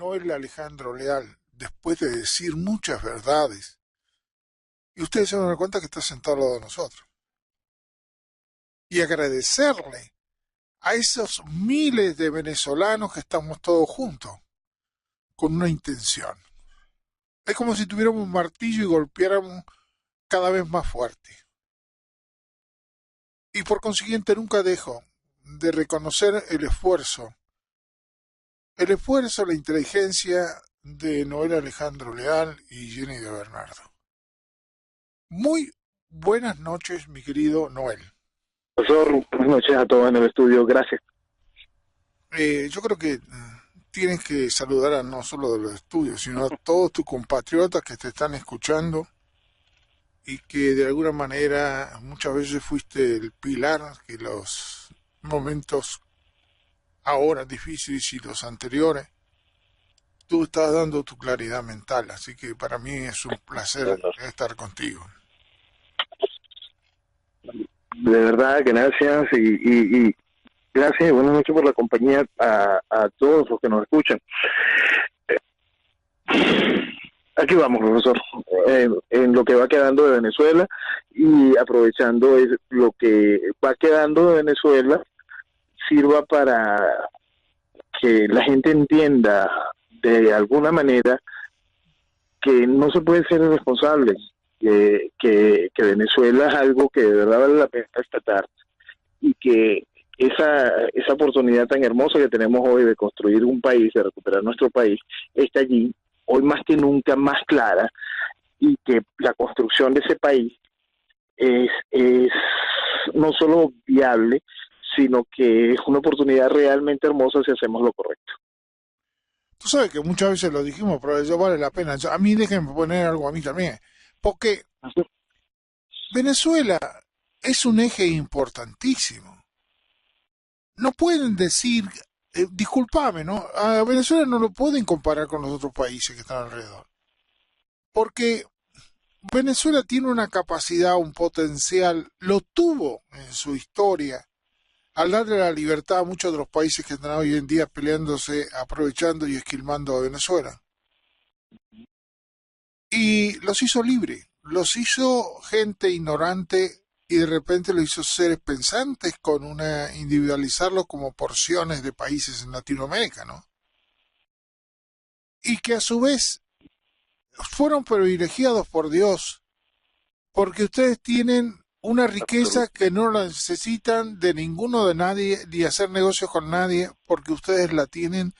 Noel Alejandro Leal, después de decir muchas verdades, y ustedes se van a dar cuenta que está sentado al lado de nosotros, y agradecerle a esos miles de venezolanos que estamos todos juntos, con una intención. Es como si tuviéramos un martillo y golpeáramos cada vez más fuerte. Y por consiguiente nunca dejo de reconocer el esfuerzo, la inteligencia de Noel Alejandro Leal y Jenny de Bernardo. Muy buenas noches, mi querido Noel. Profesor, buenas noches a todos en el estudio, gracias. Yo creo que tienes que saludar a no solo de los estudios, sino a todos tus compatriotas que te están escuchando y que de alguna manera muchas veces fuiste el pilar que los momentos ahora difíciles y los anteriores, tú estás dando tu claridad mental, así que para mí es un placer estar contigo. De verdad, gracias y gracias y buenas noches por la compañía a todos los que nos escuchan. Aquí vamos, profesor, en lo que va quedando de Venezuela y aprovechando lo que va quedando de Venezuela sirva para que la gente entienda de alguna manera que no se puede ser irresponsable, que Venezuela es algo que de verdad vale la pena rescatar y que esa oportunidad tan hermosa que tenemos hoy de construir un país, de recuperar nuestro país, está allí, hoy más que nunca más clara, y que la construcción de ese país es no solo viable, sino que es una oportunidad realmente hermosa si hacemos lo correcto. Tú sabes que muchas veces lo dijimos, pero eso vale la pena. A mí déjenme poner algo a mí también, porque Venezuela es un eje importantísimo. No pueden decir, discúlpame, ¿no? A Venezuela no lo pueden comparar con los otros países que están alrededor. Porque Venezuela tiene una capacidad, un potencial, lo tuvo en su historia, al darle la libertad a muchos de los países que están hoy en día peleándose, aprovechando y esquilmando a Venezuela. Y los hizo libres, los hizo gente ignorante y de repente los hizo seres pensantes con una individualizarlos como porciones de países en Latinoamérica, ¿no? Y que a su vez fueron privilegiados por Dios, porque ustedes tienen una riqueza que no la necesitan de ninguno de nadie, ni hacer negocios con nadie, porque ustedes la tienen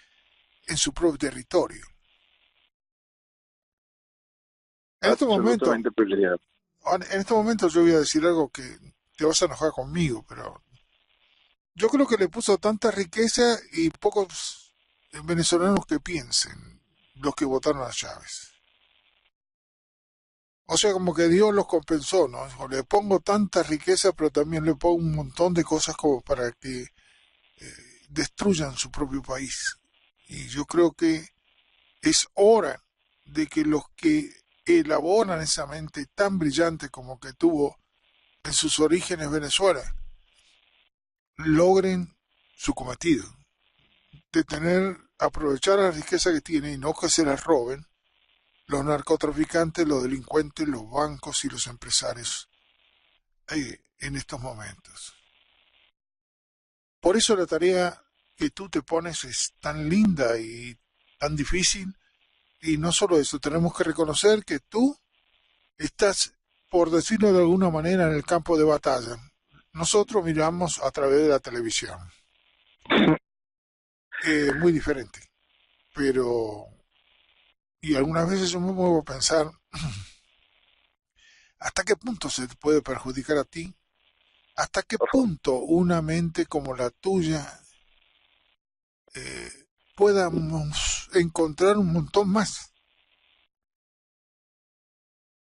en su propio territorio. En estos momentos, Absolutamente privilegiado. en estos momentos yo voy a decir algo que te vas a enojar conmigo, pero yo creo que le puso tanta riqueza y pocos venezolanos que piensen los que votaron a Chávez. O sea, como que Dios los compensó, ¿no? Dijo, le pongo tanta riqueza, pero también le pongo un montón de cosas como para que destruyan su propio país. Y yo creo que es hora de que los que elaboran esa mente tan brillante como que tuvo en sus orígenes Venezuela, logren su cometido, de tener, aprovechar la riqueza que tienen y no que se las roben los narcotraficantes, los delincuentes, los bancos y los empresarios en estos momentos. Por eso la tarea que tú te pones es tan linda y tan difícil. Y no solo eso, tenemos que reconocer que tú estás, por decirlo de alguna manera, en el campo de batalla. Nosotros miramos a través de la televisión. Muy diferente. Pero, y algunas veces yo me muevo a pensar, ¿hasta qué punto se te puede perjudicar a ti? ¿Hasta qué punto una mente como la tuya podamos encontrar un montón más?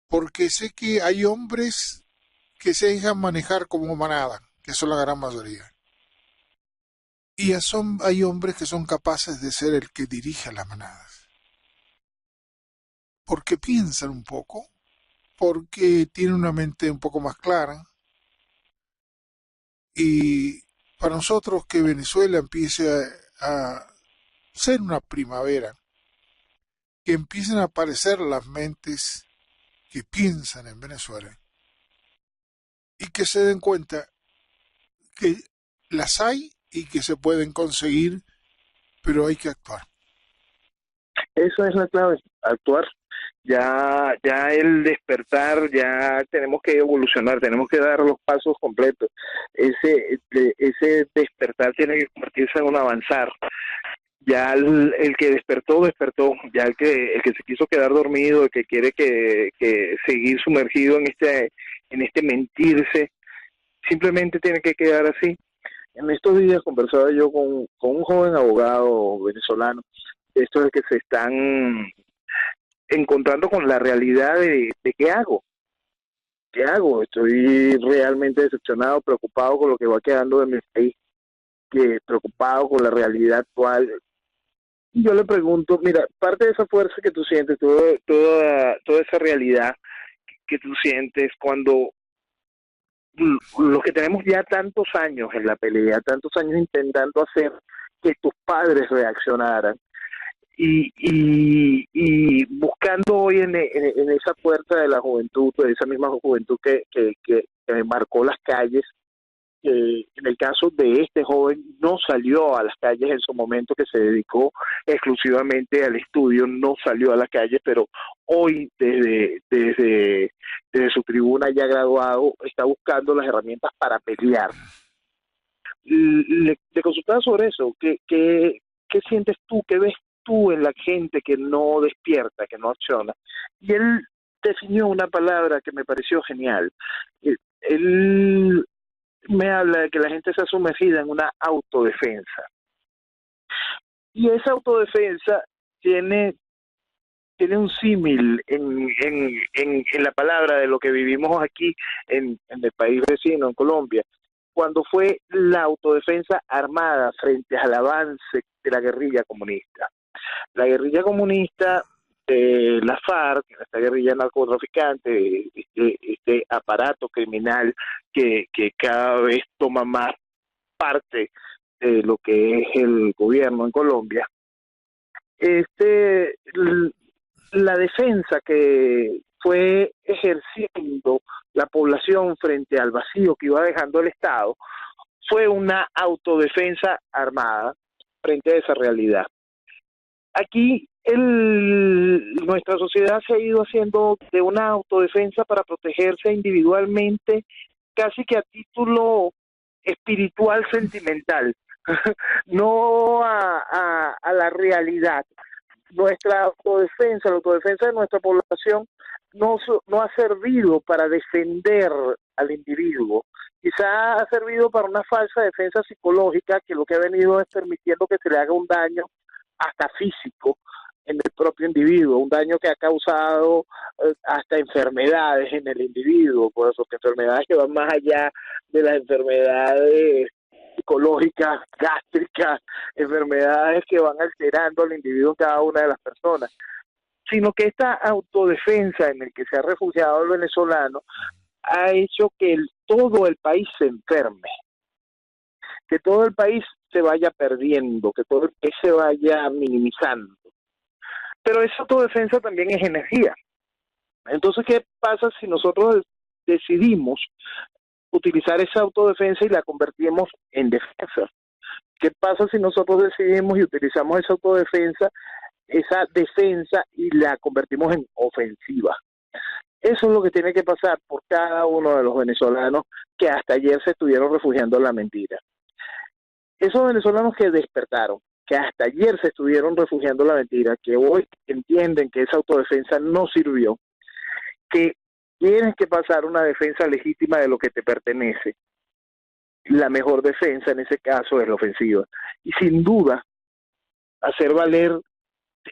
Porque sé que hay hombres que se dejan manejar como manada, que son la gran mayoría. Y hay hombres que son capaces de ser el que dirige las manadas. Porque piensan un poco, porque tienen una mente un poco más clara. Y para nosotros que Venezuela empiece a ser una primavera, que empiecen a aparecer las mentes que piensan en Venezuela y que se den cuenta que las hay y que se pueden conseguir, pero hay que actuar. Eso es la clave, actuar. Ya el despertar, ya tenemos que evolucionar, tenemos que dar los pasos completos. Ese despertar tiene que convertirse en un avanzar. Ya el que despertó, despertó. Ya el que se quiso quedar dormido, el que quiere que seguir sumergido en este mentirse, simplemente tiene que quedar así. En estos días conversaba yo con un joven abogado venezolano, estos es que se están encontrando con la realidad de qué hago. ¿Qué hago? Estoy realmente decepcionado, preocupado con lo que va quedando de mi país, preocupado con la realidad actual. Y yo le pregunto, mira, parte de esa fuerza que tú sientes, toda esa realidad que tú sientes cuando los que tenemos ya tantos años en la pelea, tantos años intentando hacer que tus padres reaccionaran, y buscando hoy en esa fuerza de la juventud, de esa misma juventud que marcó las calles, en el caso de este joven no salió a las calles en su momento, que se dedicó exclusivamente al estudio, no salió a las calles, pero hoy desde su tribuna ya graduado está buscando las herramientas para pelear. Le consultaba sobre eso. ¿Qué sientes tú? ¿Qué ves tú en la gente que no despierta, que no acciona? Y él definió una palabra que me pareció genial. Él me habla de que la gente se ha sumergida en una autodefensa. Y esa autodefensa tiene un símil en la palabra de lo que vivimos aquí en el país vecino, en Colombia, cuando fue la autodefensa armada frente al avance de la guerrilla comunista. La guerrilla comunista de la FARC, esta guerrilla narcotraficante, este aparato criminal que cada vez toma más parte de lo que es el gobierno en Colombia, este la defensa que fue ejerciendo la población frente al vacío que iba dejando el Estado fue una autodefensa armada frente a esa realidad. Aquí nuestra sociedad se ha ido haciendo de una autodefensa para protegerse individualmente, casi que a título espiritual sentimental, no a la realidad. La autodefensa de nuestra población no ha servido para defender al individuo. Quizá ha servido para una falsa defensa psicológica que lo que ha venido es permitiendo que se le haga un daño hasta físico en el propio individuo, un daño que ha causado hasta enfermedades en el individuo, por eso que enfermedades que van más allá de las enfermedades psicológicas, gástricas, enfermedades que van alterando al individuo en cada una de las personas, sino que esta autodefensa en el que se ha refugiado el venezolano ha hecho que todo el país se enferme, que todo el país se vaya perdiendo, que todo el país se vaya minimizando. Pero esa autodefensa también es energía. Entonces, ¿qué pasa si nosotros decidimos utilizar esa autodefensa y la convertimos en defensa? ¿Qué pasa si nosotros decidimos y utilizamos esa autodefensa, esa defensa, y la convertimos en ofensiva? Eso es lo que tiene que pasar por cada uno de los venezolanos que hasta ayer se estuvieron refugiando en la mentira. Esos venezolanos que despertaron, que hasta ayer se estuvieron refugiando en la mentira, que hoy entienden que esa autodefensa no sirvió, que tienes que pasar una defensa legítima de lo que te pertenece. La mejor defensa en ese caso es la ofensiva. Y sin duda, hacer valer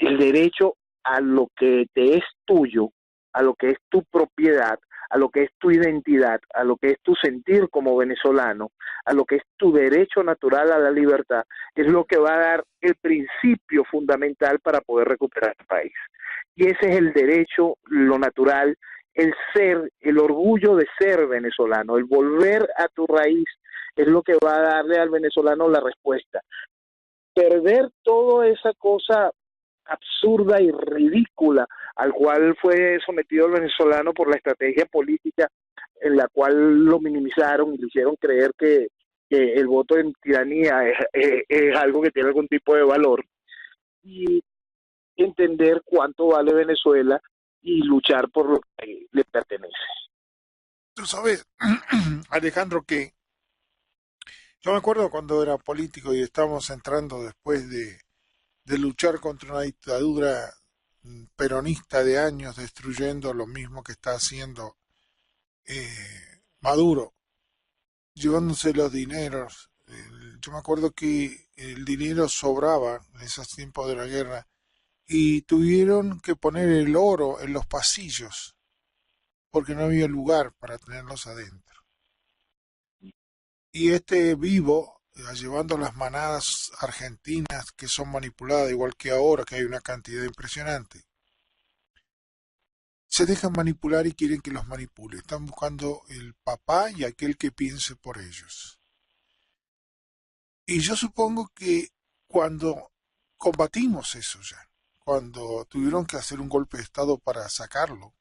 el derecho a lo que te es tuyo, a lo que es tu propiedad, a lo que es tu identidad, a lo que es tu sentir como venezolano, a lo que es tu derecho natural a la libertad, es lo que va a dar el principio fundamental para poder recuperar el país. Y ese es el derecho, lo natural, el ser, el orgullo de ser venezolano, el volver a tu raíz, es lo que va a darle al venezolano la respuesta. Perder toda esa cosa absurda y ridícula al cual fue sometido el venezolano por la estrategia política en la cual lo minimizaron y le hicieron creer que el voto en tiranía es algo que tiene algún tipo de valor, y entender cuánto vale Venezuela y luchar por lo que le pertenece. Tú sabes, Alejandro, que yo me acuerdo cuando era político y estábamos entrando después de luchar contra una dictadura peronista de años, destruyendo lo mismo que está haciendo Maduro, llevándose los dineros. Yo me acuerdo que el dinero sobraba en esos tiempos de la guerra y tuvieron que poner el oro en los pasillos porque no había lugar para tenerlos adentro. Y este vivo, llevando las manadas argentinas que son manipuladas igual que ahora, que hay una cantidad impresionante, se dejan manipular y quieren que los manipule. Están buscando el papá y aquel que piense por ellos. Y yo supongo que cuando combatimos eso ya, cuando tuvieron que hacer un golpe de Estado para sacarlo,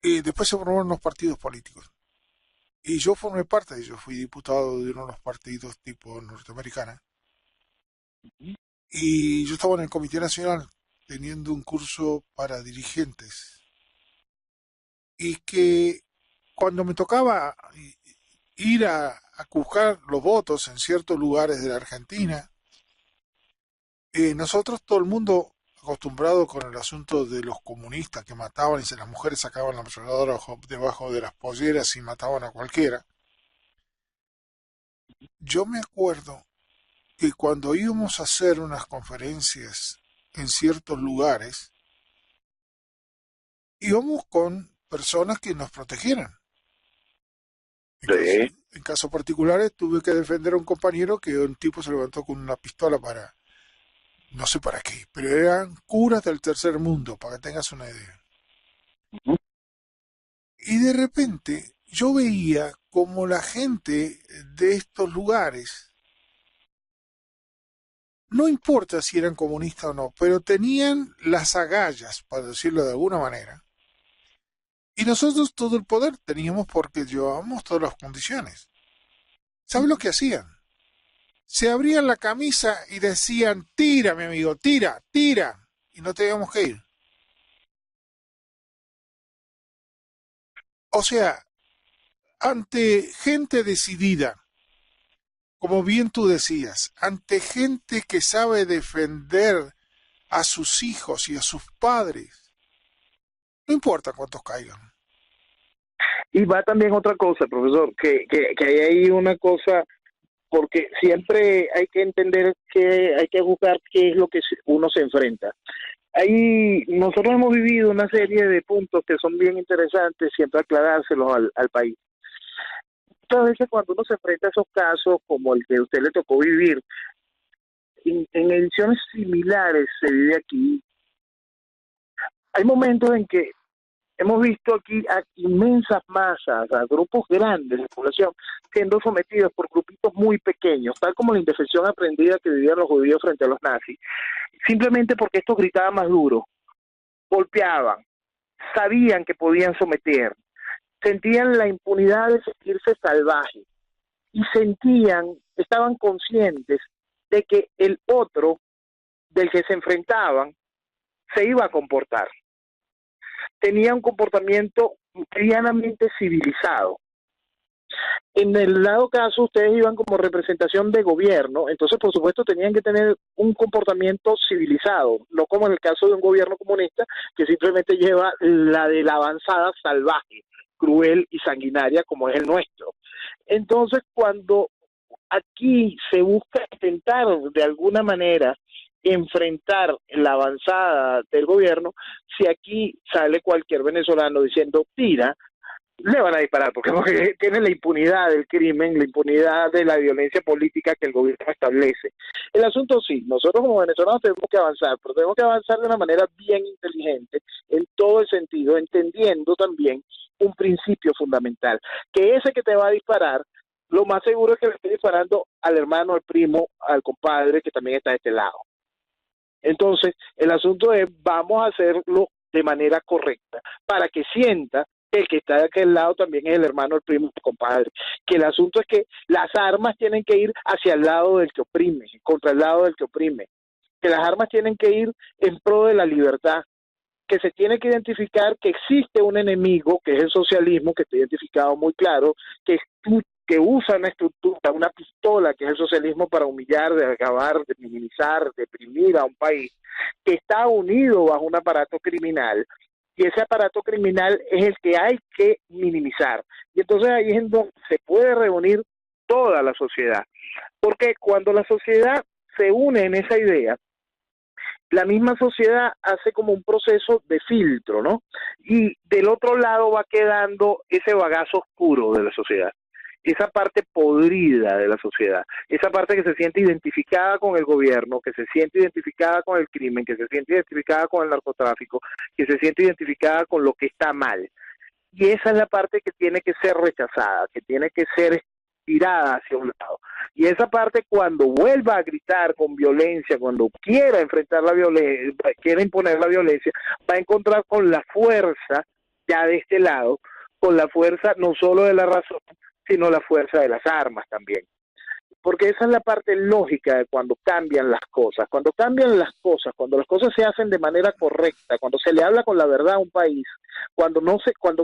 después se formaron los partidos políticos. Y yo formé parte de ellos, fui diputado de uno de los partidos tipo norteamericana. Y yo estaba en el Comité Nacional teniendo un curso para dirigentes. Y que cuando me tocaba ir a buscar los votos en ciertos lugares de la Argentina, nosotros, todo el mundo acostumbrado con el asunto de los comunistas que mataban y las mujeres sacaban la ametralladora debajo de las polleras y mataban a cualquiera. Yo me acuerdo que cuando íbamos a hacer unas conferencias en ciertos lugares, íbamos con personas que nos protegieran. Sí. En casos particulares tuve que defender a un compañero que un tipo se levantó con una pistola para, no sé para qué, pero eran curas del tercer mundo, para que tengas una idea. Y de repente yo veía como la gente de estos lugares, no importa si eran comunistas o no, pero tenían las agallas, para decirlo de alguna manera. Y nosotros todo el poder teníamos porque llevábamos todas las condiciones. ¿Sabes lo que hacían? Se abrían la camisa y decían, tira, mi amigo, tira, tira. Y no teníamos que ir. O sea, ante gente decidida, como bien tú decías, ante gente que sabe defender a sus hijos y a sus padres, no importa cuántos caigan. Y va también otra cosa, profesor, que hay ahí una cosa, porque siempre hay que entender que hay que buscar qué es lo que uno se enfrenta. Ahí nosotros hemos vivido una serie de puntos que son bien interesantes, siempre aclarárselos al país. Muchas veces cuando uno se enfrenta a esos casos, como el que a usted le tocó vivir, en ediciones similares se vive aquí, hay momentos en que hemos visto aquí a inmensas masas, a grupos grandes de población, siendo sometidos por grupitos muy pequeños, tal como la indefensión aprendida que vivían los judíos frente a los nazis, simplemente porque estos gritaban más duro, golpeaban, sabían que podían someter, sentían la impunidad de sentirse salvajes y estaban conscientes de que el otro del que se enfrentaban se iba a comportar. Tenía un comportamiento medianamente civilizado. En el dado caso, ustedes iban como representación de gobierno, entonces por supuesto tenían que tener un comportamiento civilizado, no como en el caso de un gobierno comunista que simplemente lleva la de la avanzada salvaje, cruel y sanguinaria como es el nuestro. Entonces, cuando aquí se busca intentar de alguna manera enfrentar la avanzada del gobierno, si aquí sale cualquier venezolano diciendo tira, le van a disparar, porque tiene la impunidad del crimen, la impunidad de la violencia política que el gobierno establece. El asunto sí, nosotros como venezolanos tenemos que avanzar, pero tenemos que avanzar de una manera bien inteligente, en todo el sentido, entendiendo también un principio fundamental, que ese que te va a disparar, lo más seguro es que le esté disparando al hermano, al primo, al compadre que también está de este lado. Entonces, el asunto es, vamos a hacerlo de manera correcta, para que sienta que el que está de aquel lado también es el hermano, el primo, el compadre. Que el asunto es que las armas tienen que ir hacia el lado del que oprime, contra el lado del que oprime. Que las armas tienen que ir en pro de la libertad, que se tiene que identificar que existe un enemigo, que es el socialismo, que está identificado muy claro, que usa una estructura, una pistola, que es el socialismo, para humillar, de acabar, de minimizar, deprimir a un país, que está unido bajo un aparato criminal, y ese aparato criminal es el que hay que minimizar. Y entonces ahí es en donde se puede reunir toda la sociedad, porque cuando la sociedad se une en esa idea, la misma sociedad hace como un proceso de filtro, ¿no? Y del otro lado va quedando ese bagazo oscuro de la sociedad, esa parte podrida de la sociedad, esa parte que se siente identificada con el gobierno, que se siente identificada con el crimen, que se siente identificada con el narcotráfico, que se siente identificada con lo que está mal. Y esa es la parte que tiene que ser rechazada, que tiene que ser tirada hacia un lado. Y esa parte, cuando vuelva a gritar con violencia, cuando quiera enfrentar la violencia, quiera imponer la violencia, va a encontrar con la fuerza ya de este lado, con la fuerza no solo de la razón, sino la fuerza de las armas también. Porque esa es la parte lógica de cuando cambian las cosas. Cuando cambian las cosas, cuando las cosas se hacen de manera correcta, cuando se le habla con la verdad a un país, cuando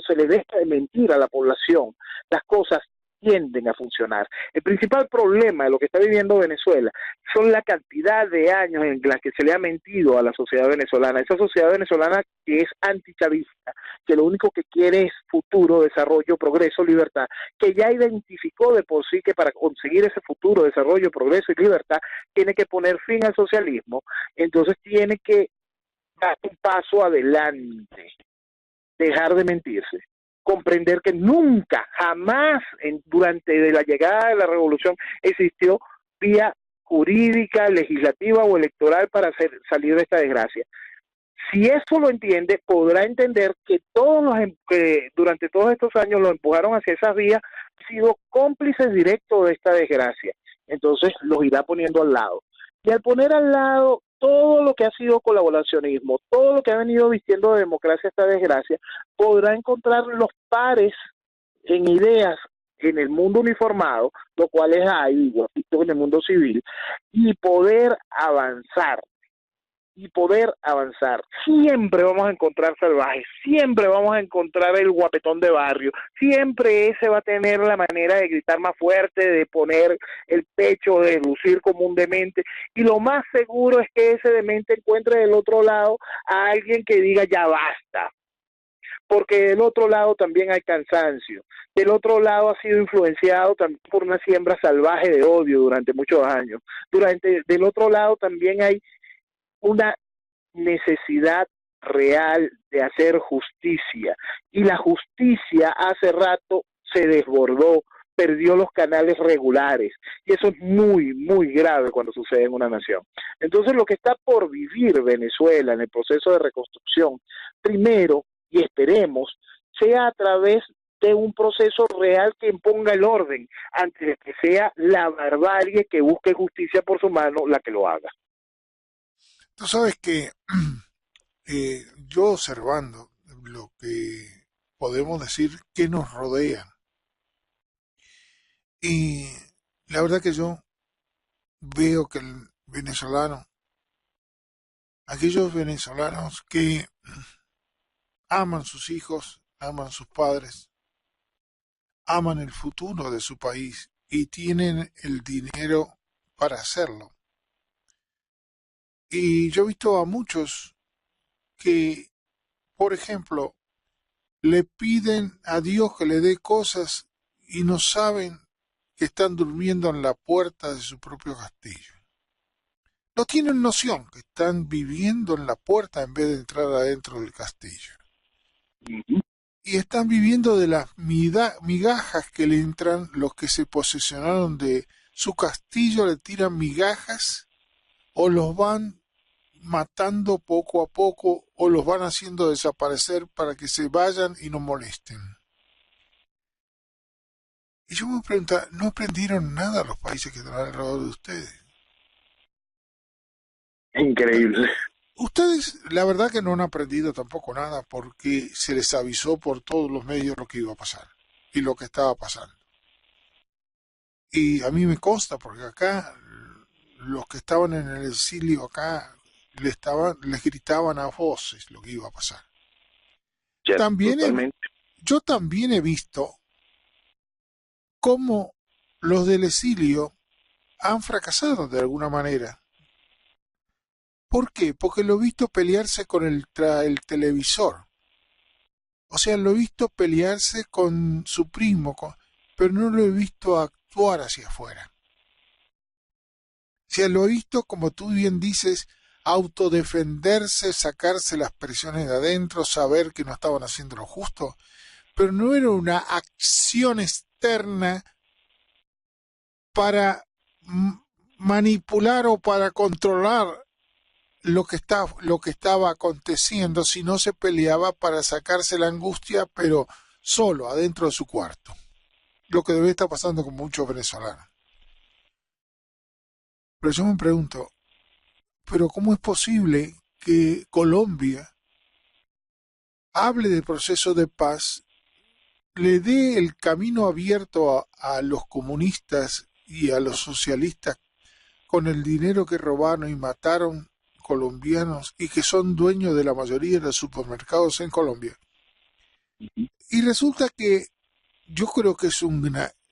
se le deja de mentir a la población, las cosas tienden a funcionar. El principal problema de lo que está viviendo Venezuela son la cantidad de años en las que se le ha mentido a la sociedad venezolana, esa sociedad venezolana que es antichavista, que lo único que quiere es futuro, desarrollo, progreso, libertad, que ya identificó de por sí que para conseguir ese futuro, desarrollo, progreso y libertad tiene que poner fin al socialismo. Entonces tiene que dar un paso adelante, dejar de mentirse, comprender que nunca, jamás durante la llegada de la revolución existió vía jurídica, legislativa o electoral para salir de esta desgracia. Si eso lo entiende, podrá entender que todos que durante todos estos años lo empujaron hacia esas vías han sido cómplices directos de esta desgracia. Entonces los irá poniendo al lado. Y al poner al lado todo lo que ha sido colaboracionismo, todo lo que ha venido vistiendo de democracia esta desgracia, podrá encontrar los pares en ideas en el mundo uniformado, lo cual es ahí, en el mundo civil, y poder avanzar. Siempre vamos a encontrar salvajes, siempre vamos a encontrar el guapetón de barrio, siempre ese va a tener la manera de gritar más fuerte, de poner el pecho, de lucir como un demente, y lo más seguro es que ese demente encuentre del otro lado a alguien que diga ya basta, porque del otro lado también hay cansancio, del otro lado ha sido influenciado también por una siembra salvaje de odio durante muchos años, del otro lado también hay una necesidad real de hacer justicia, y la justicia hace rato se desbordó, perdió los canales regulares, y eso es muy, muy grave cuando sucede en una nación. Entonces lo que está por vivir Venezuela en el proceso de reconstrucción, primero, y esperemos, sea a través de un proceso real que imponga el orden, antes de que sea la barbarie que busque justicia por su mano la que lo haga. Tú sabes que yo observando lo que podemos decir que nos rodea, y la verdad que yo veo que el venezolano, aquellos venezolanos que aman sus hijos, aman sus padres, aman el futuro de su país y tienen el dinero para hacerlo. Y yo he visto a muchos que, por ejemplo, le piden a Dios que le dé cosas y no saben que están durmiendo en la puerta de su propio castillo. No tienen noción que están viviendo en la puerta en vez de entrar adentro del castillo. Y están viviendo de las migajas que le entran. Los que se posesionaron de su castillo le tiran migajas o los van matando poco a poco o los van haciendo desaparecer para que se vayan y no molesten. Y yo me pregunto, ¿no aprendieron nada los países que están alrededor de ustedes? Increíble. Ustedes, la verdad que no han aprendido tampoco nada porque se les avisó por todos los medios lo que iba a pasar y lo que estaba pasando. Y a mí me consta porque acá los que estaban en el exilio acá les gritaban a voces lo que iba a pasar. Ya, También totalmente. yo también he visto cómo los del exilio han fracasado de alguna manera. ¿Por qué? Porque lo he visto pelearse con el televisor. O sea, lo he visto pelearse con su primo, pero no lo he visto actuar hacia afuera. O sea, lo he visto, como tú bien dices, autodefenderse, sacarse las presiones de adentro, saber que no estaban haciendo lo justo, pero no era una acción externa para manipular o para controlar lo que estaba aconteciendo, si no se peleaba para sacarse la angustia, pero solo, adentro de su cuarto. Lo que debe estar pasando con muchos venezolanos. Pero yo me pregunto, ¿pero cómo es posible que Colombia hable del proceso de paz, le dé el camino abierto a los comunistas y a los socialistas con el dinero que robaron y mataron colombianos y que son dueños de la mayoría de los supermercados en Colombia? Y resulta que yo creo que es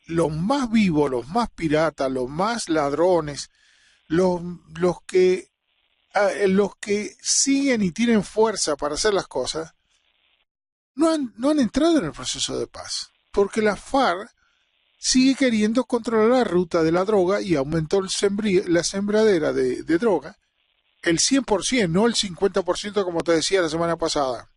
los más vivos, los más piratas, los más ladrones, los, los que los que siguen y tienen fuerza para hacer las cosas, no han entrado en el proceso de paz, porque la FARC sigue queriendo controlar la ruta de la droga y aumentó la sembradera de droga el 100%, no el 50% como te decía la semana pasada.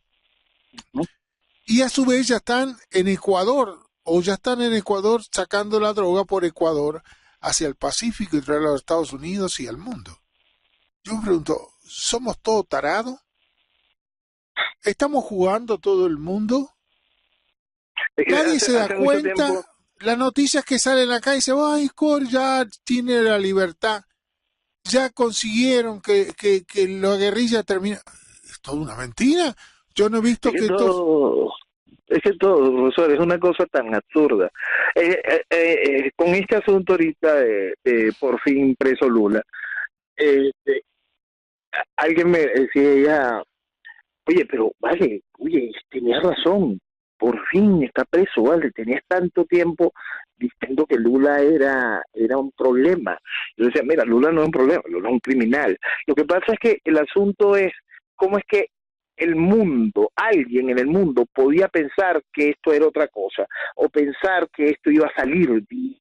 Y a su vez ya están en Ecuador, o ya están en Ecuador sacando la droga por Ecuador hacia el Pacífico y traerla a los Estados Unidos y al mundo. Yo me pregunto, ¿somos todos tarados? ¿Estamos jugando todo el mundo? Es que Nadie se da hace mucho cuenta. tiempo, Las noticias que salen acá y dicen, ay, Cor ya tiene la libertad. Ya consiguieron que la guerrilla termine. Es toda una mentira. Yo no he visto es que que estos... todo, es que todo, profesor, es una cosa tan absurda. Con este asunto ahorita de por fin preso Lula, eh, eh, alguien me decía ella, oye, pero vale, oye, tenías razón, por fin está preso, vale, tenías tanto tiempo diciendo que Lula era un problema. Yo decía, mira, Lula no es un problema, Lula es un criminal. Lo que pasa es que el asunto es cómo es que el mundo, alguien en el mundo podía pensar que esto era otra cosa, o pensar que esto iba a salir bien.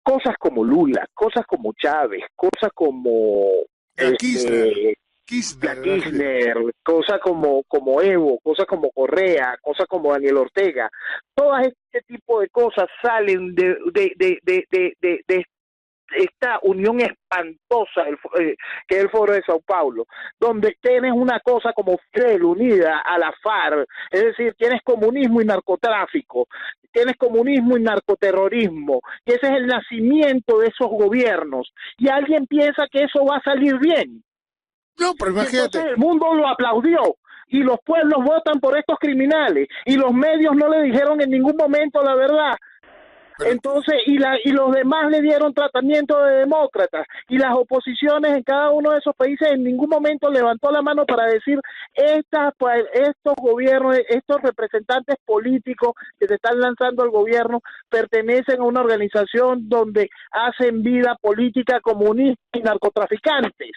Cosas como Lula, cosas como Chávez, cosas como Era Kirchner. la Kirchner era aquel. Kirchner, cosas como Evo, cosas como Correa, cosas como Daniel Ortega, todas este tipo de cosas salen de esta unión espantosa que es el Foro de Sao Paulo, donde tienes una cosa como Fidel unida a la FARC, es decir, tienes comunismo y narcotráfico, tienes comunismo y narcoterrorismo, y ese es el nacimiento de esos gobiernos, y alguien piensa que eso va a salir bien. No, pero Y entonces imagínate. el mundo lo aplaudió y los pueblos votan por estos criminales y los medios no le dijeron en ningún momento la verdad. Pero, Entonces, y los demás le dieron tratamiento de demócratas y las oposiciones en cada uno de esos países en ningún momento levantó la mano para decir estos gobiernos, estos representantes políticos que se están lanzando al gobierno pertenecen a una organización donde hacen vida política comunista y narcotraficantes.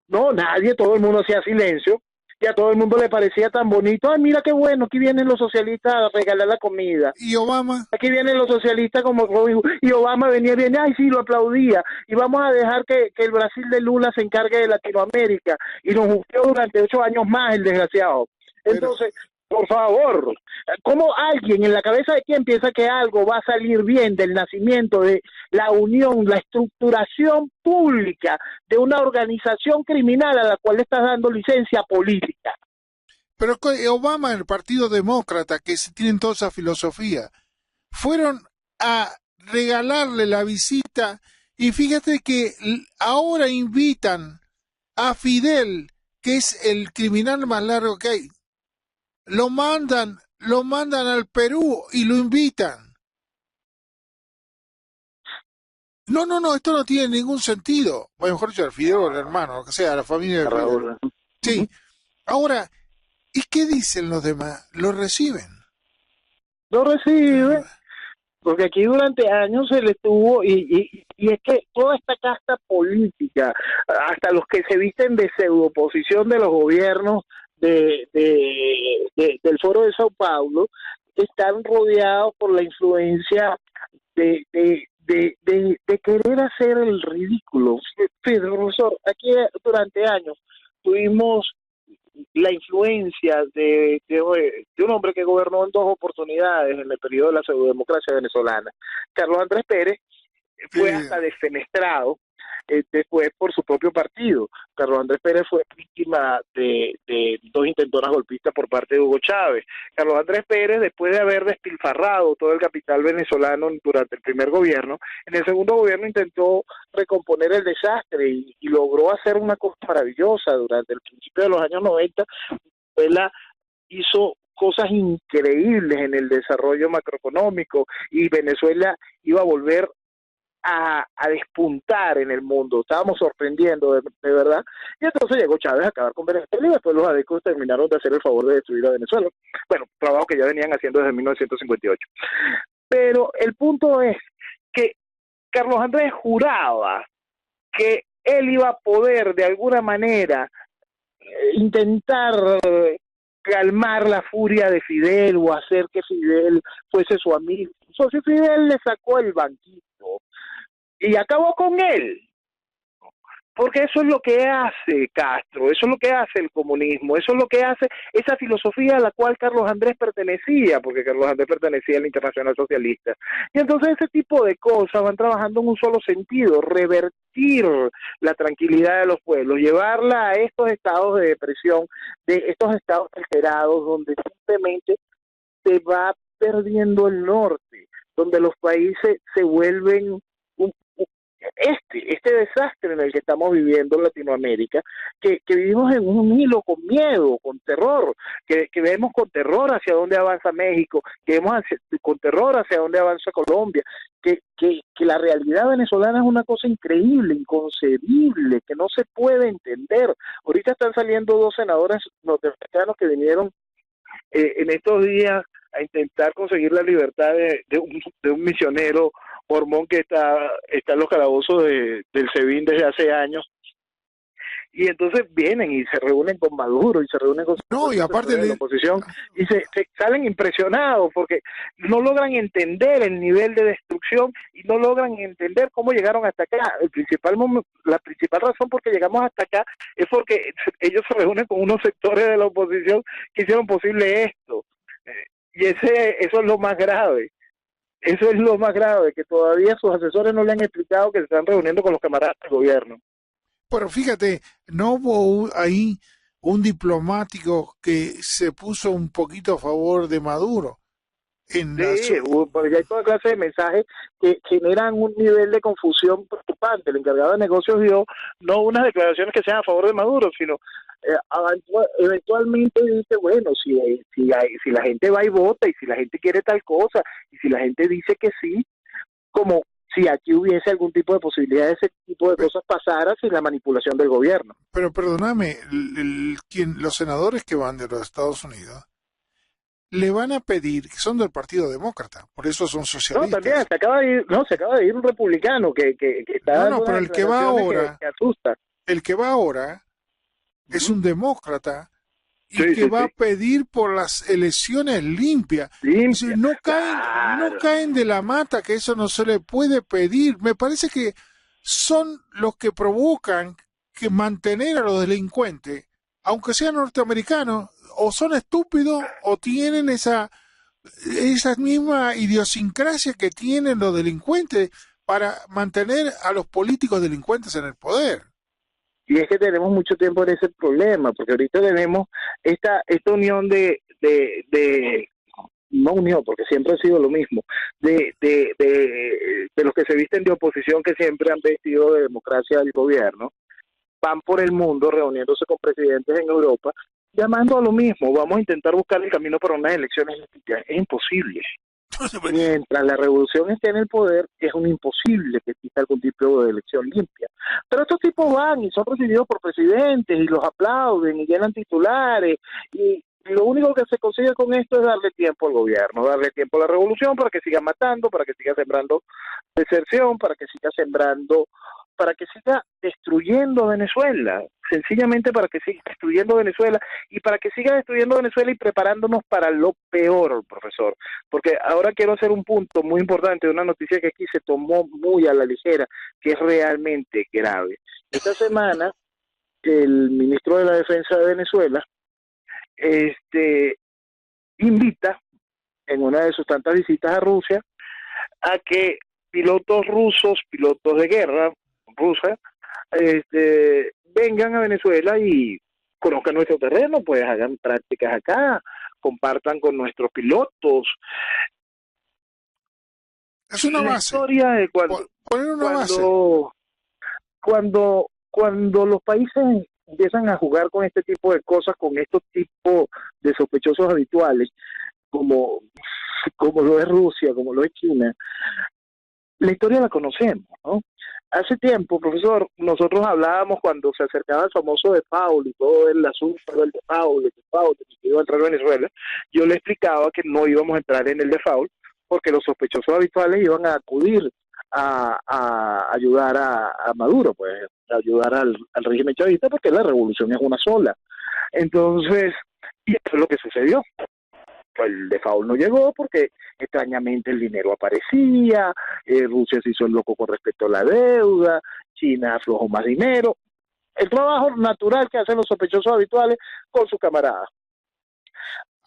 No, nadie, todo el mundo hacía silencio y a todo el mundo le parecía tan bonito. Ay, mira qué bueno, aquí vienen los socialistas a regalar la comida. ¿y Obama? Aquí vienen los socialistas como Robin Hood. Y Obama venía bien, ay, sí, lo aplaudía. Y vamos a dejar que el Brasil de Lula se encargue de Latinoamérica. Y nos buqueó durante 8 años más el desgraciado. Pero, Entonces, por favor, ¿cómo alguien en la cabeza de quien piensa que algo va a salir bien del nacimiento de la unión, la estructuración pública de una organización criminal a la cual le estás dando licencia política? pero Obama, el Partido Demócrata, que tienen toda esa filosofía, fueron a regalarle la visita y fíjate que ahora invitan a Fidel, que es el criminal más largo que hay, lo mandan al Perú y lo invitan. No, esto no tiene ningún sentido. Bueno, mejor dicho, al Fidel o al hermano, lo que sea, a la familia de Fidel. Raúl. Sí. Ahora, ¿y qué dicen los demás? Lo reciben. Lo recibe, porque aquí durante años se le tuvo, y es que toda esta casta política, hasta los que se visten de pseudo-oposición de los gobiernos del Foro de Sao Paulo, están rodeados por la influencia de querer hacer el ridículo. Sí, profesor, aquí durante años tuvimos la influencia de un hombre que gobernó en dos oportunidades en el periodo de la pseudodemocracia venezolana. Carlos Andrés Pérez fue hasta desfenestrado después por su propio partido. Carlos Andrés Pérez fue víctima de dos intentonas golpistas por parte de Hugo Chávez. Carlos Andrés Pérez, después de haber despilfarrado todo el capital venezolano durante el primer gobierno, en el segundo gobierno intentó recomponer el desastre y logró hacer una cosa maravillosa. Durante el principio de los años 90, Venezuela hizo cosas increíbles en el desarrollo macroeconómico y Venezuela iba a volver a despuntar en el mundo. Estábamos sorprendiendo de verdad. Y entonces llegó Chávez a acabar con Venezuela y después los adecos terminaron de hacer el favor de destruir a Venezuela. Bueno, trabajo que ya venían haciendo desde 1958. Pero el punto es que Carlos Andrés juraba que él iba a poder de alguna manera intentar calmar la furia de Fidel o hacer que Fidel fuese su amigo. Entonces Fidel le sacó el banquito y acabó con él, porque eso es lo que hace Castro, eso es lo que hace el comunismo, eso es lo que hace esa filosofía a la cual Carlos Andrés pertenecía, porque Carlos Andrés pertenecía a la Internacional Socialista. Y entonces ese tipo de cosas van trabajando en un solo sentido: revertir la tranquilidad de los pueblos, llevarla a estos estados de depresión, de estos estados alterados donde simplemente se va perdiendo el norte, donde los países se vuelven este desastre en el que estamos viviendo en Latinoamérica, que vivimos en un hilo con miedo, con terror, que vemos con terror hacia dónde avanza México, que vemos con terror hacia dónde avanza Colombia, que la realidad venezolana es una cosa increíble, inconcebible, que no se puede entender. Ahorita están saliendo dos senadores norteamericanos que vinieron en estos días a intentar conseguir la libertad de un misionero mormón que está en los calabozos del SEBIN desde hace años. Y entonces vienen y se reúnen con Maduro y se reúnen con y aparte la oposición y se salen impresionados porque no logran entender el nivel de destrucción y no logran entender cómo llegaron hasta acá. La principal razón por que llegamos hasta acá es porque ellos se reúnen con unos sectores de la oposición que hicieron posible esto. Y eso es lo más grave. Eso es lo más grave, que todavía sus asesores no le han explicado que se están reuniendo con los camaradas del gobierno. Pero fíjate, no hubo ahí un diplomático que se puso un poquito a favor de Maduro. Sí, porque hay toda clase de mensajes que generan un nivel de confusión preocupante. El encargado de negocios dio no unas declaraciones que sean a favor de Maduro, sino eventualmente dice, bueno, si la gente va y vota y si la gente quiere tal cosa y si la gente dice que sí, como si aquí hubiese algún tipo de posibilidad de ese tipo de cosas pasara sin la manipulación del gobierno. Pero perdóname, los senadores que van de los Estados Unidos le van a pedir, que son del Partido Demócrata, por eso son socialistas. No, también se acaba de ir un republicano que está no, pero el que va ahora, que asusta. El que va ahora es un demócrata y que va a pedir por las elecciones limpias. No caen de la mata, que eso no se le puede pedir. Me parece que son los que provocan que mantener a los delincuentes, aunque sean norteamericanos, o son estúpidos o tienen esa misma idiosincrasia que tienen los delincuentes para mantener a los políticos delincuentes en el poder. Y es que tenemos mucho tiempo en ese problema, porque ahorita tenemos esta unión no unión, porque siempre ha sido lo mismo, de los que se visten de oposición, que siempre han vestido de democracia del gobierno, van por el mundo reuniéndose con presidentes en Europa, llamando a lo mismo, vamos a intentar buscar el camino para unas elecciones limpias. Es imposible. Mientras la revolución esté en el poder, es un imposible que exista algún tipo de elección limpia. Pero estos tipos van y son recibidos por presidentes y los aplauden y llenan titulares y lo único que se consigue con esto es darle tiempo al gobierno, darle tiempo a la revolución para que siga matando, para que siga sembrando deserción, para que siga sembrando, para que siga destruyendo Venezuela, sencillamente para que siga destruyendo Venezuela y para que siga destruyendo Venezuela y preparándonos para lo peor, profesor. Porque ahora quiero hacer un punto muy importante de una noticia que aquí se tomó muy a la ligera, que es realmente grave. Esta semana, el ministro de la Defensa de Venezuela invita en una de sus tantas visitas a Rusia a que pilotos rusos, pilotos de guerra rusa, vengan a Venezuela y conozcan nuestro terreno, pues hagan prácticas acá, compartan con nuestros pilotos. Es una La base. historia de Poner una base. Cuando los países empiezan a jugar con este tipo de cosas, con estos tipos de sospechosos habituales, como lo es Rusia, como lo es China, la historia la conocemos, ¿no? Hace tiempo, profesor, nosotros hablábamos cuando se acercaba el famoso de Paul y todo el asunto del de Paul, que iba a entrar a Venezuela, yo le explicaba que no íbamos a entrar en el de Paul porque los sospechosos habituales iban a acudir a ayudar a Maduro, pues, a ayudar al régimen chavista, porque la revolución es una sola. Entonces, y eso es lo que sucedió. Pues el default no llegó porque extrañamente el dinero aparecía, Rusia se hizo el loco con respecto a la deuda, China aflojó más dinero, el trabajo natural que hacen los sospechosos habituales con sus camaradas.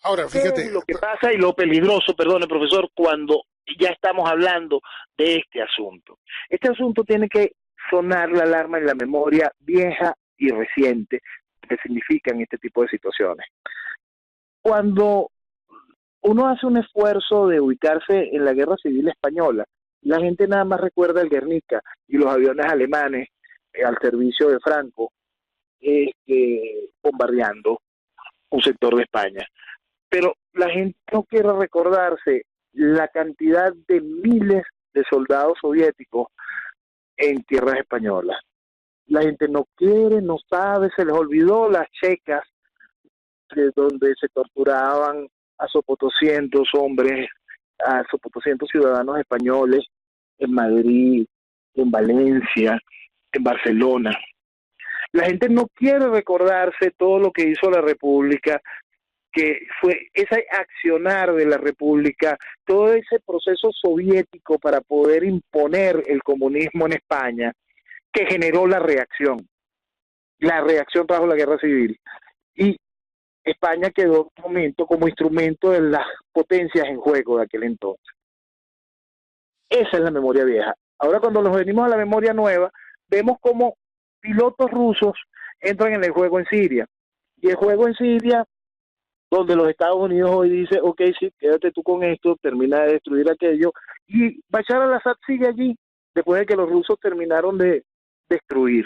Ahora, ¿Qué fíjate. es lo que pasa y lo peligroso, perdone profesor, cuando ya estamos hablando de este asunto? Este asunto tiene que sonar la alarma en la memoria vieja y reciente que significan este tipo de situaciones. Cuando uno hace un esfuerzo de ubicarse en la Guerra Civil Española, la gente nada más recuerda el Guernica y los aviones alemanes al servicio de Franco bombardeando un sector de España. Pero la gente no quiere recordarse la cantidad de miles de soldados soviéticos en tierras españolas. La gente no quiere, no sabe, se les olvidó las checas de donde se torturaban a sopotoscientos hombres, a sopotoscientos ciudadanos españoles en Madrid, en Valencia, en Barcelona. La gente no quiere recordarse todo lo que hizo la República, que fue ese accionar de la República, todo ese proceso soviético para poder imponer el comunismo en España, que generó la reacción. La reacción trajo la guerra civil. Y España quedó en un momento como instrumento de las potencias en juego de aquel entonces. Esa es la memoria vieja. Ahora cuando nos venimos a la memoria nueva, vemos como pilotos rusos entran en el juego en Siria. Y el juego en Siria, donde los Estados Unidos hoy dice, ok, sí, quédate tú con esto, termina de destruir aquello, y Bashar al-Assad sigue allí, después de que los rusos terminaron de destruir.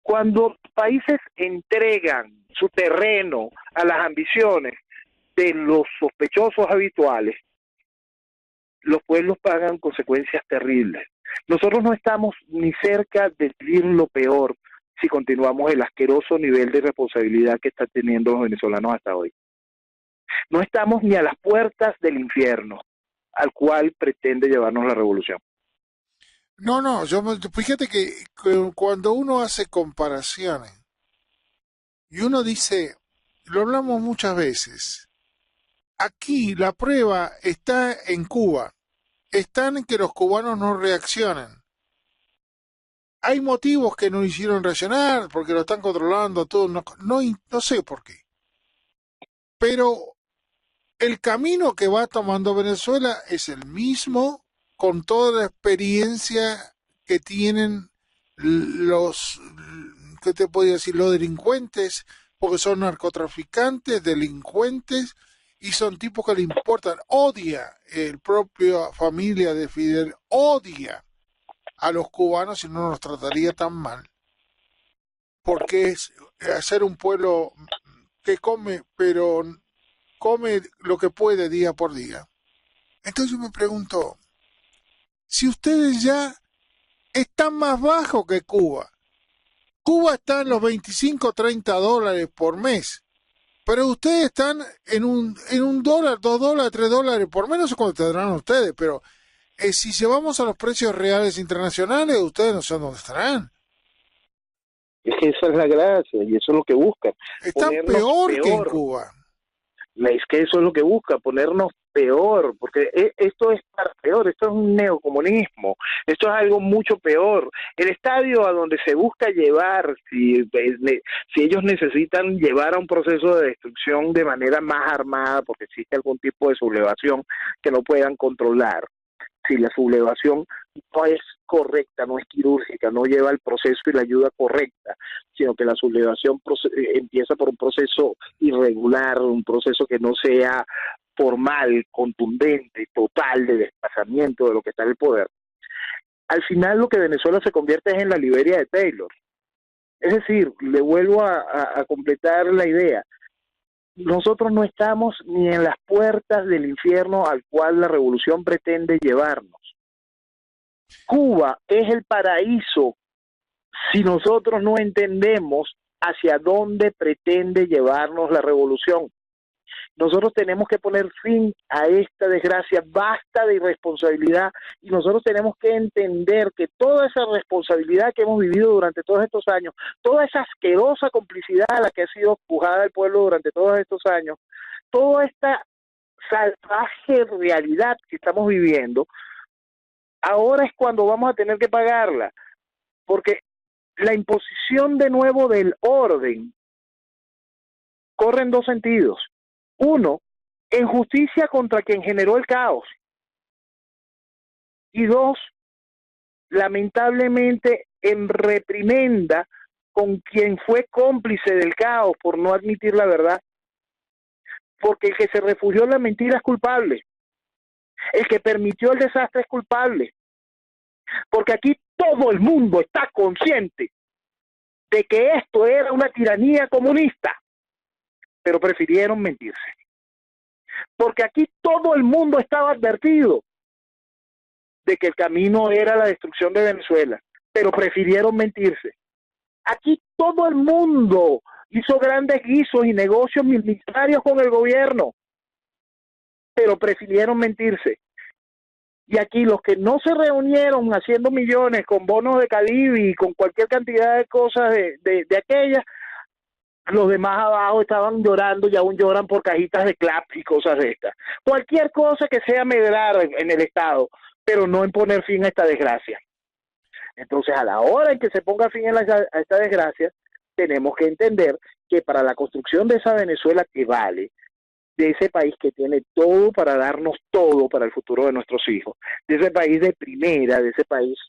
Cuando países entregan su terreno a las ambiciones de los sospechosos habituales, los pueblos pagan consecuencias terribles. Nosotros no estamos ni cerca de vivir lo peor si continuamos el asqueroso nivel de responsabilidad que están teniendo los venezolanos hasta hoy. No estamos ni a las puertas del infierno al cual pretende llevarnos la revolución. No, fíjate que cuando uno hace comparaciones y uno dice, lo hablamos muchas veces, aquí la prueba está en Cuba, está en que los cubanos no reaccionan. Hay motivos que no hicieron reaccionar, porque lo están controlando todo, no sé por qué. Pero el camino que va tomando Venezuela es el mismo, con toda la experiencia que tienen los, ¿qué te podría decir? Los delincuentes, porque son narcotraficantes, delincuentes, y son tipos que le importan, odia el propio familia de Fidel, odia a los cubanos y no nos trataría tan mal. porque es hacer un pueblo que come, pero come lo que puede día por día. Entonces yo me pregunto, si ustedes ya están más bajos que Cuba, Cuba está en los 25 30 dólares por mes, pero ustedes están en un dólar, 2 dólares, 3 dólares por menos, no sé cuánto tendrán ustedes, pero si llevamos a los precios reales internacionales, ustedes no saben dónde estarán. Es que esa es la gracia y eso es lo que buscan, Están ponernos peor que en peor. Cuba. Es que eso es lo que busca, ponernos peor, porque esto es para peor, esto es un neocomunismo, esto es algo mucho peor. El estadio a donde se busca llevar, si ellos necesitan llevar a un proceso de destrucción de manera más armada, porque existe algún tipo de sublevación que no puedan controlar, si la sublevación no es correcta, no es quirúrgica, no lleva el proceso y la ayuda correcta, sino que la sublevación empieza por un proceso irregular, un proceso que no sea formal, contundente, total de desplazamiento de lo que está en el poder. Al final lo que Venezuela se convierte es en la Liberia de Taylor. Es decir, le vuelvo a completar la idea. Nosotros no estamos ni en las puertas del infierno al cual la revolución pretende llevarnos. Cuba es el paraíso si nosotros no entendemos hacia dónde pretende llevarnos la revolución. Nosotros tenemos que poner fin a esta desgracia, basta de irresponsabilidad, y nosotros tenemos que entender que toda esa responsabilidad que hemos vivido durante todos estos años, toda esa asquerosa complicidad a la que ha sido pujada el pueblo durante todos estos años, toda esta salvaje realidad que estamos viviendo, ahora es cuando vamos a tener que pagarla, porque la imposición de nuevo del orden corre en dos sentidos. Uno, en justicia contra quien generó el caos. Y dos, lamentablemente en reprimenda con quien fue cómplice del caos por no admitir la verdad. Porque el que se refugió en la mentira es culpable. El que permitió el desastre es culpable. Porque aquí todo el mundo está consciente de que esto era una tiranía comunista, pero prefirieron mentirse. Porque aquí todo el mundo estaba advertido de que el camino era la destrucción de Venezuela, pero prefirieron mentirse. Aquí todo el mundo hizo grandes guisos y negocios millonarios con el gobierno, pero prefirieron mentirse. Y aquí los que no se reunieron haciendo millones con bonos de Calibi y con cualquier cantidad de cosas de aquellas, los demás abajo estaban llorando y aún lloran por cajitas de clap y cosas de estas. Cualquier cosa que sea medrar en el Estado, pero no en poner fin a esta desgracia. Entonces, a la hora en que se ponga fin a esta desgracia, tenemos que entender que para la construcción de esa Venezuela que vale, de ese país que tiene todo para darnos todo para el futuro de nuestros hijos, de ese país de primera, de ese país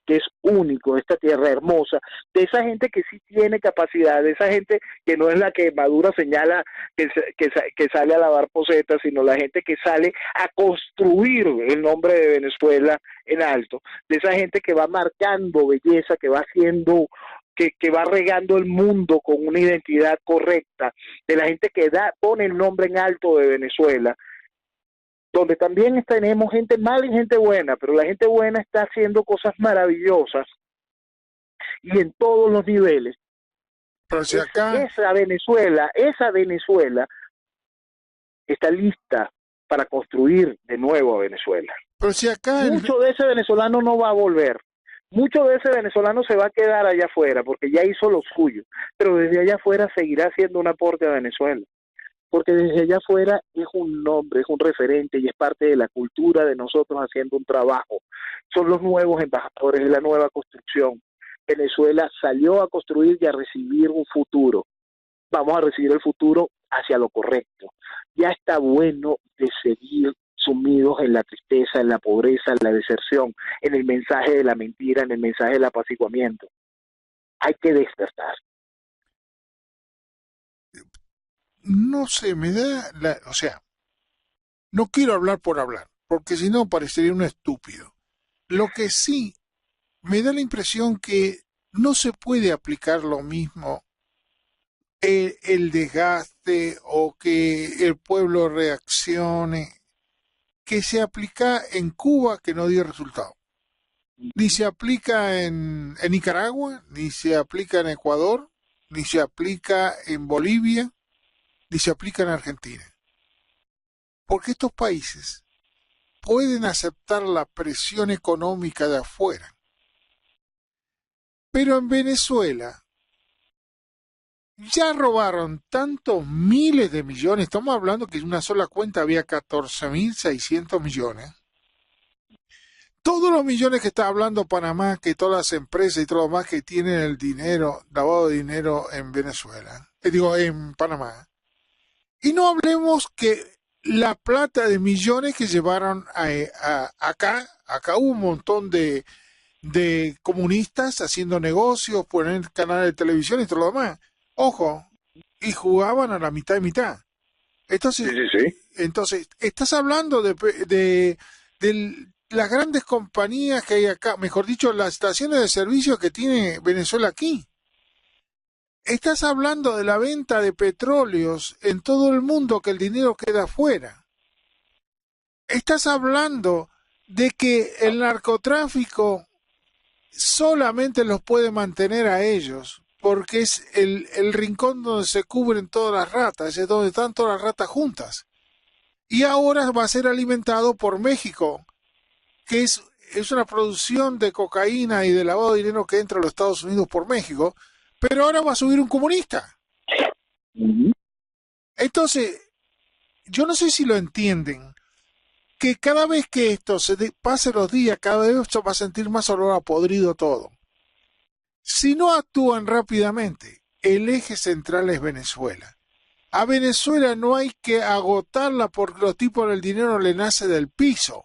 que es único, de esta tierra hermosa, de esa gente que sí tiene capacidad, de esa gente que no es la que Maduro señala que sale a lavar posetas, sino la gente que sale a construir el nombre de Venezuela en alto, de esa gente que va marcando belleza, que va haciendo que va regando el mundo con una identidad correcta, de la gente que pone el nombre en alto de Venezuela, donde también tenemos gente mala y gente buena, pero la gente buena está haciendo cosas maravillosas y en todos los niveles. Pero si acá... esa Venezuela está lista para construir de nuevo a Venezuela. Pero si acá... Mucho de ese venezolano no va a volver. Mucho de ese venezolano se va a quedar allá afuera porque ya hizo lo suyo, pero desde allá afuera seguirá haciendo un aporte a Venezuela, porque desde allá afuera es un nombre, es un referente y es parte de la cultura de nosotros haciendo un trabajo. Son los nuevos embajadores, es la nueva construcción. Venezuela salió a construir y a recibir un futuro. Vamos a recibir el futuro hacia lo correcto. Ya está bueno de seguir sumidos en la tristeza, en la pobreza, en la deserción, en el mensaje de la mentira, en el mensaje del apaciguamiento. Hay que despertar. No sé, me da o sea, no quiero hablar por hablar, porque si no parecería un estúpido. Lo que sí me da la impresión que no se puede aplicar lo mismo el desgaste o que el pueblo reaccione que se aplica en Cuba que no dio resultado. Ni se aplica en Nicaragua, ni se aplica en Ecuador, ni se aplica en Bolivia, ni se aplica en Argentina. Porque estos países pueden aceptar la presión económica de afuera. Pero en Venezuela ya robaron tantos miles de millones, estamos hablando que en una sola cuenta había 14.600 millones. Todos los millones que está hablando Panamá, que todas las empresas y todo lo demás que tienen el dinero, lavado de dinero en Venezuela, en Panamá. Y no hablemos que la plata de millones que llevaron acá hubo un montón de comunistas haciendo negocios, poner canales de televisión y todo lo demás. Ojo, y jugaban a la mitad y mitad. Entonces, entonces estás hablando de las grandes compañías que hay acá, mejor dicho, las estaciones de servicio que tiene Venezuela aquí. Estás hablando de la venta de petróleos en todo el mundo, que el dinero queda afuera. Estás hablando de que el narcotráfico solamente los puede mantener a ellos, porque es el rincón donde se cubren todas las ratas, es donde están todas las ratas juntas. Y ahora va a ser alimentado por México, que es una producción de cocaína y de lavado de dinero que entra a los Estados Unidos por México, pero ahora va a subir un comunista. Entonces, yo no sé si lo entienden, que cada vez que esto pase los días, cada vez se va a sentir más olor a podrido todo. Si no actúan rápidamente, el eje central es Venezuela. A Venezuela no hay que agotarla porque los tipos del dinero le nace del piso.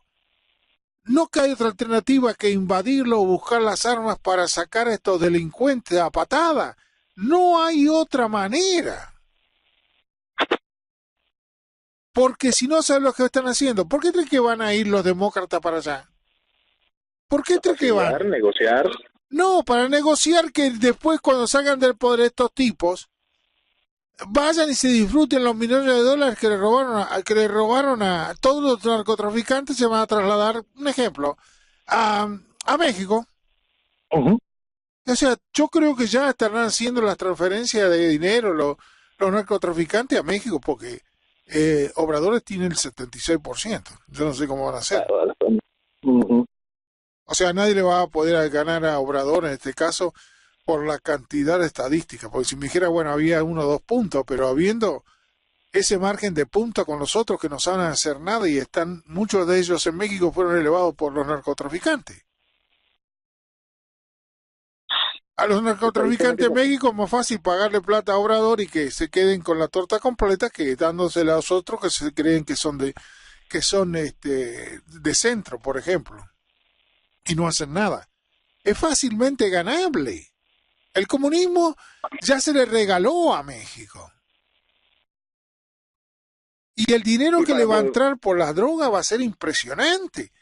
No que hay otra alternativa que invadirlo o buscar las armas para sacar a estos delincuentes a patada. No hay otra manera. Porque si no saben lo que están haciendo, ¿por qué creen que van a ir los demócratas para allá? ¿Por qué creen que van? Negociar. No, para negociar que después cuando salgan del poder estos tipos, vayan y se disfruten los millones de dólares que le robaron a todos los narcotraficantes. Se van a trasladar, un ejemplo, a México. O sea, yo creo que ya estarán haciendo las transferencias de dinero los narcotraficantes a México, porque Obrador tiene el 76%. Yo no sé cómo van a hacer. O sea, nadie le va a poder ganar a Obrador en este caso por la cantidad de estadísticas. Porque si me dijera, bueno, había 1 o 2 puntos, pero habiendo ese margen de puntos con los otros que no saben hacer nada y están, muchos de ellos en México fueron elevados por los narcotraficantes. A los narcotraficantes en México es más fácil pagarle plata a Obrador y que se queden con la torta completa que dándosela a los otros que se creen que son de centro, por ejemplo, y no hacen nada. Es fácilmente ganable. El comunismo ya se le regaló a México. Y el dinero que le va a entrar por las drogas va a ser impresionante.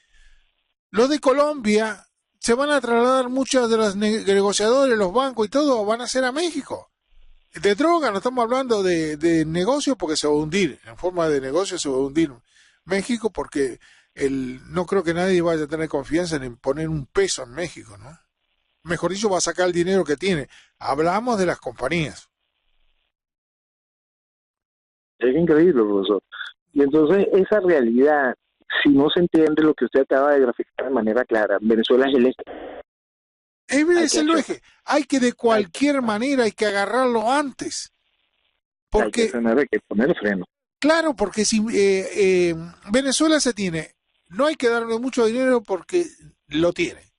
Los de Colombia se van a trasladar, muchos de los negociadores, los bancos y todo, van a ser a México. De droga, no estamos hablando de negocio porque se va a hundir. En forma de negocio se va a hundir México porque no creo que nadie vaya a tener confianza en poner un peso en México, ¿no? Mejor dicho, va a sacar el dinero que tiene. Hablamos de las compañías. Es increíble, profesor. Y entonces esa realidad, si no se entiende lo que usted acaba de graficar de manera clara, Venezuela es el eje. Es el eje. Hay que de cualquier manera, hay que agarrarlo antes. Porque, hay que poner freno. Claro, porque si Venezuela se tiene, no hay que darle mucho dinero porque lo tiene.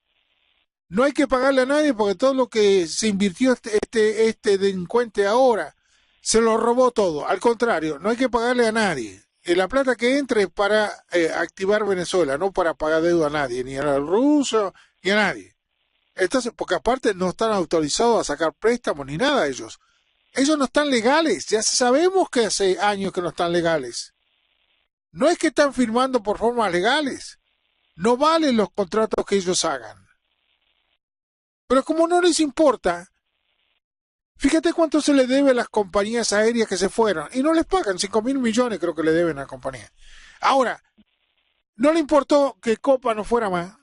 No hay que pagarle a nadie porque todo lo que se invirtió este delincuente ahora se lo robó todo. Al contrario, no hay que pagarle a nadie. La plata que entre es para activar Venezuela, no para pagar deuda a nadie, ni al ruso, ni a nadie. Entonces, porque aparte no están autorizados a sacar préstamos ni nada ellos. Ellos no están legales, ya sabemos que hace años que no están legales. No es que están firmando por formas legales. No valen los contratos que ellos hagan. Pero como no les importa, fíjate cuánto se le debe a las compañías aéreas que se fueron. Y no les pagan, 5.000 millones creo que le deben a la compañía. Ahora, no le importó que Copa no fuera más.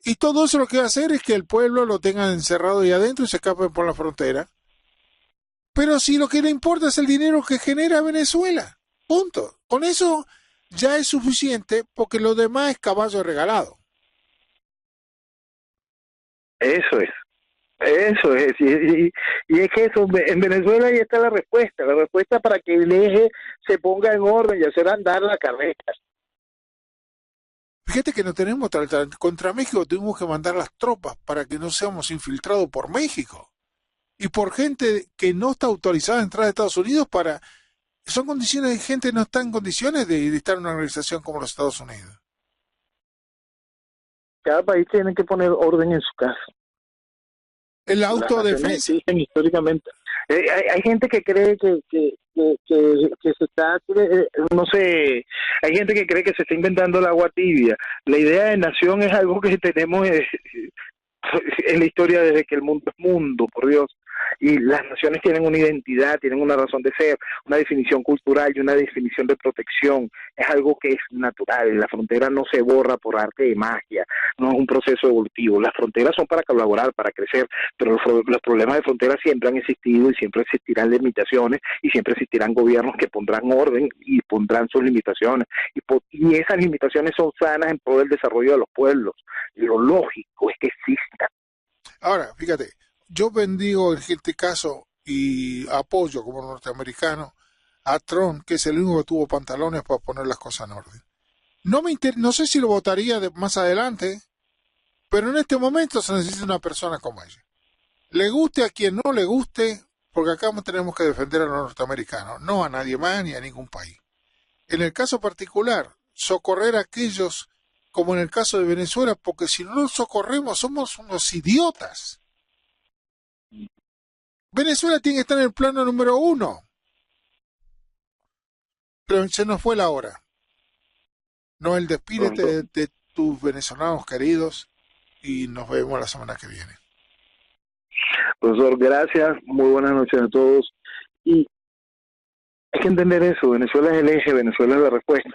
Y todo eso lo que va a hacer es que el pueblo lo tenga encerrado ahí adentro y se escape por la frontera. Pero si lo que le importa es el dinero que genera Venezuela. Punto. Con eso ya es suficiente porque lo demás es caballo regalado. Eso es. Eso es, y es que eso, en Venezuela ahí está la respuesta para que el eje se ponga en orden y hacer andar la carrera. Fíjate que no tenemos contra México tuvimos que mandar las tropas para que no seamos infiltrados por México y por gente que no está autorizada a entrar a Estados Unidos para son condiciones de gente que no está en condiciones de estar en una organización como los Estados Unidos. Cada país tiene que poner orden en su casa. El Las naciones autodefensa. existen históricamente. Hay gente que cree que se está, no sé, hay gente que cree que se está inventando el agua tibia. La idea de nación es algo que tenemos en la historia desde que el mundo es mundo, por Dios. Y las naciones tienen una identidad, tienen una razón de ser, una definición cultural y una definición de protección. Es algo que es natural. La frontera no se borra por arte de magia, no es un proceso evolutivo. Las fronteras son para colaborar, para crecer, pero los problemas de frontera siempre han existido y siempre existirán limitaciones y siempre existirán gobiernos que pondrán orden y pondrán sus limitaciones. Y esas limitaciones son sanas en pro del desarrollo de los pueblos. Lo lógico es que existan. Ahora, fíjate, yo bendigo en este caso y apoyo como norteamericano a Trump, que es el único que tuvo pantalones para poner las cosas en orden. No sé si lo votaría más adelante, pero en este momento se necesita una persona como ella. Le guste a quien no le guste, porque acá tenemos que defender a los norteamericanos, no a nadie más ni a ningún país. En el caso particular, socorrer a aquellos, como en el caso de Venezuela, porque si no los socorremos somos unos idiotas. Venezuela tiene que estar en el plano número 1. Pero se nos fue la hora. Noel, despídete de tus venezolanos queridos y nos vemos la semana que viene. Profesor, gracias, muy buenas noches a todos. Y hay que entender eso, Venezuela es el eje, Venezuela es la respuesta.